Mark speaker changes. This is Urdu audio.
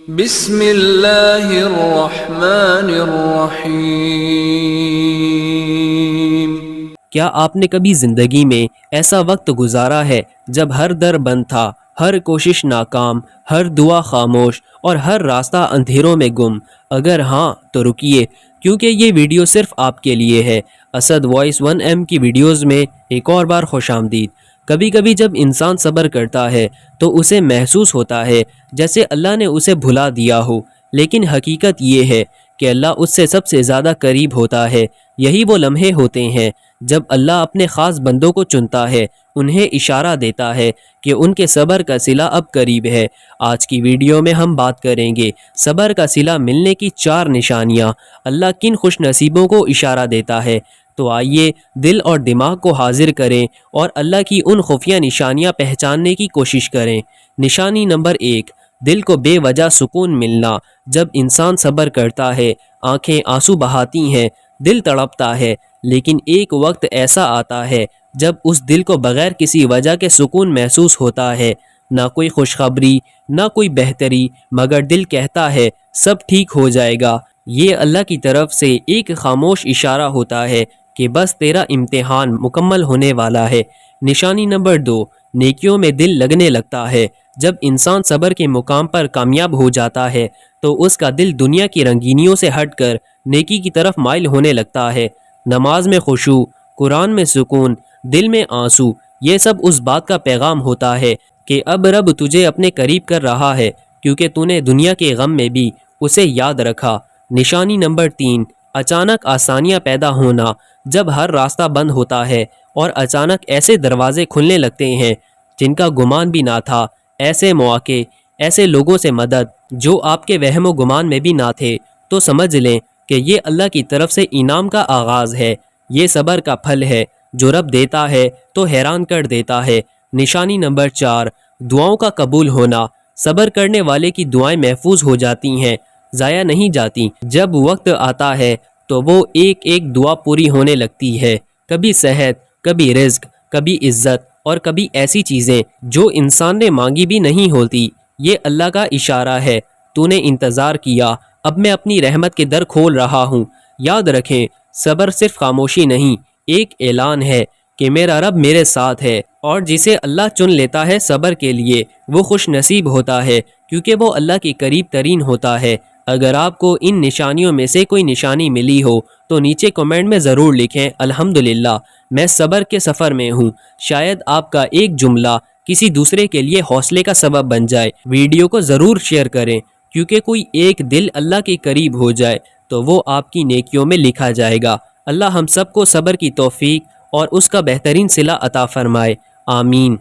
Speaker 1: بسم اللہ الرحمن الرحیم۔
Speaker 2: کیا آپ نے کبھی زندگی میں ایسا وقت گزارا ہے جب ہر در بند تھا، ہر کوشش ناکام، ہر دعا خاموش اور ہر راستہ اندھیروں میں گم؟ اگر ہاں تو رکیے، کیونکہ یہ ویڈیو صرف آپ کے لیے ہے۔ اسد وائس 1M کی ویڈیوز میں ایک اور بار خوش آمدید۔ کبھی کبھی جب انسان صبر کرتا ہے تو اسے محسوس ہوتا ہے جیسے اللہ نے اسے بھلا دیا ہو، لیکن حقیقت یہ ہے کہ اللہ اس سے سب سے زیادہ قریب ہوتا ہے۔ یہی وہ لمحے ہوتے ہیں جب اللہ اپنے خاص بندوں کو چنتا ہے، انہیں اشارہ دیتا ہے کہ ان کے صبر کا صلہ اب قریب ہے۔ آج کی ویڈیو میں ہم بات کریں گے صبر کا صلہ ملنے کی 4 نشانیاں۔ اللہ کن خوش نصیبوں کو اشارہ دیتا ہے؟ تو آئیے دل اور دماغ کو حاضر کریں اور اللہ کی ان خفیہ نشانیاں پہچاننے کی کوشش کریں۔ نشانی نمبر 1، دل کو بے وجہ سکون ملنا۔ جب انسان صبر کرتا ہے، آنکھیں آنسو بہاتی ہیں، دل تڑپتا ہے، لیکن ایک وقت ایسا آتا ہے جب اس دل کو بغیر کسی وجہ کے سکون محسوس ہوتا ہے۔ نہ کوئی خوشخبری، نہ کوئی بہتری، مگر دل کہتا ہے سب ٹھیک ہو جائے گا۔ یہ اللہ کی طرف سے ایک خاموش اشارہ ہوتا ہے کہ بس تیرا امتحان مکمل ہونے والا ہے۔ نشانی نمبر 2، نیکیوں میں دل لگنے لگتا ہے۔ جب انسان صبر کے مقام پر کامیاب ہو جاتا ہے تو اس کا دل دنیا کی رنگینیوں سے ہٹ کر نیکی کی طرف مائل ہونے لگتا ہے۔ نماز میں خشوع، قرآن میں سکون، دل میں آنسو، یہ سب اس بات کا پیغام ہوتا ہے کہ اب رب تجھے اپنے قریب کر رہا ہے، کیونکہ تو نے دنیا کے غم میں بھی اسے یاد رکھا۔ نشانی نمبر 3، اچانک آسانیاں پیدا ہونا۔ جب ہر راستہ بند ہوتا ہے اور اچانک ایسے دروازے کھلنے لگتے ہیں جن کا گمان بھی نہ تھا، ایسے مواقع، ایسے لوگوں سے مدد جو آپ کے وہم و گمان میں بھی نہ تھے، تو سمجھ لیں کہ یہ اللہ کی طرف سے انعام کا آغاز ہے۔ یہ صبر کا پھل ہے جو رب دیتا ہے تو حیران کر دیتا ہے۔ نشانی نمبر 4، دعاؤں کا قبول ہونا۔ صبر کرنے والے کی دعائیں محفوظ ہو جاتی ہیں، ضائع نہیں جاتی۔ جب وقت آتا ہے تو وہ ایک ایک دعا پوری ہونے لگتی ہے، کبھی صحت، کبھی رزق، کبھی عزت، اور کبھی ایسی چیزیں جو انسان نے مانگی بھی نہیں ہوتی۔ یہ اللہ کا اشارہ ہے، تو نے انتظار کیا، اب میں اپنی رحمت کے در کھول رہا ہوں۔ یاد رکھیں، صبر صرف خاموشی نہیں، ایک اعلان ہے کہ میرا رب میرے ساتھ ہے، اور جسے اللہ چن لیتا ہے صبر کے لیے، وہ خوش نصیب ہوتا ہے، کیونکہ وہ اللہ کے قریب ترین ہوتا ہے۔ اگر آپ کو ان نشانیوں میں سے کوئی نشانی ملی ہو تو نیچے کمنٹ میں ضرور لکھیں الحمدللہ میں صبر کے سفر میں ہوں۔ شاید آپ کا ایک جملہ کسی دوسرے کے لیے حوصلے کا سبب بن جائے۔ ویڈیو کو ضرور شیئر کریں، کیونکہ کوئی ایک دل اللہ کے قریب ہو جائے تو وہ آپ کی نیکیوں میں لکھا جائے گا۔ اللہ ہم سب کو صبر کی توفیق اور اس کا بہترین صلہ عطا فرمائے، آمین۔